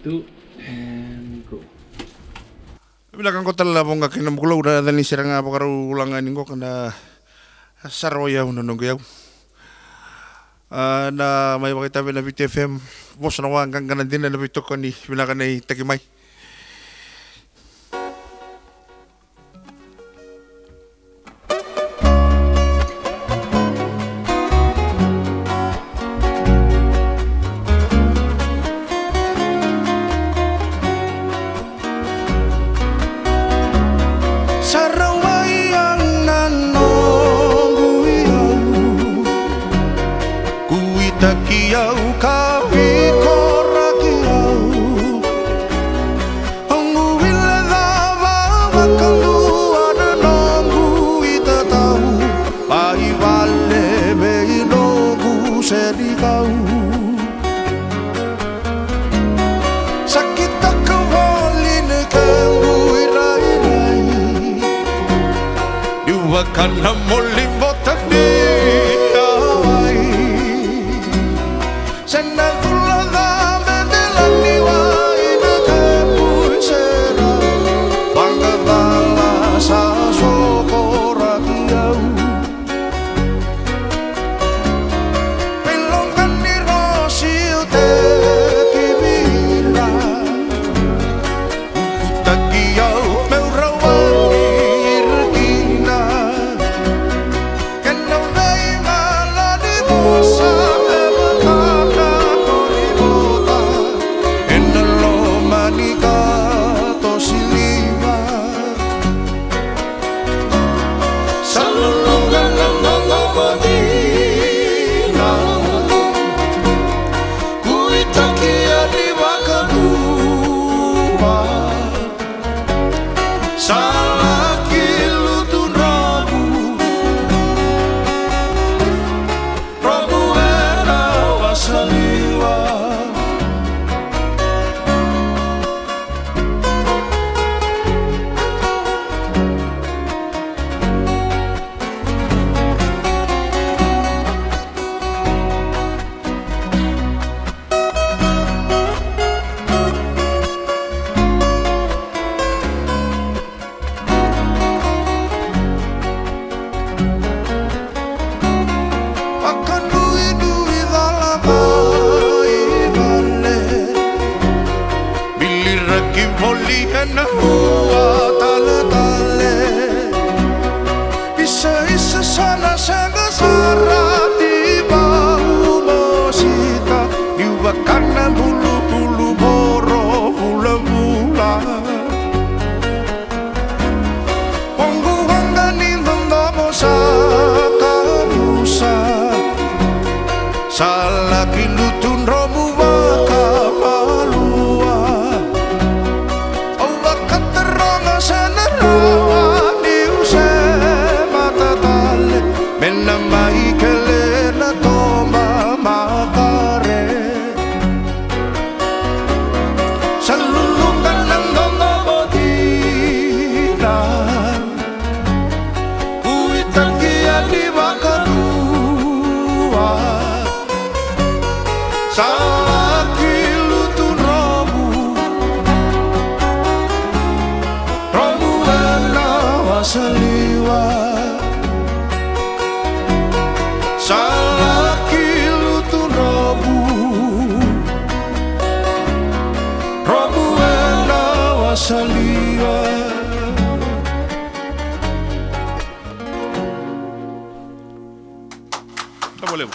2 and go. Bilang ko talaga po nga kinamukulaw na dali sira nga po karo ulangan ko kana saroya ununong na may makita na BTFM bos na wang kang ganan din na nabito ko ni bilang kanay takimay. Takiau kawi korakiau Angu wila dava wakalu ana nongu itatau Ai vale vei nongu serikau Sakita kawaline kengu irai Diwakana molimbo tadi Sana tulada mendelani wa ina kepulsera Banggadala sa sokorakiau Pilongkan ni rosil te kibira Utakiau meurawani irkina Kena vei malani bosa Volihana hua tale Isa sana sana sara di bau mosita Iwakana bulu boro hula Wangu wangani ndomo sakamusa Salaki lutun romu wakamalua Menamai kelena toma makare Salulungan ng mga bodina Uitang kia di makarua Sa kilutun Romu ena wasaliwa Salaki lutun Robu ena wasaliwa Tak boleh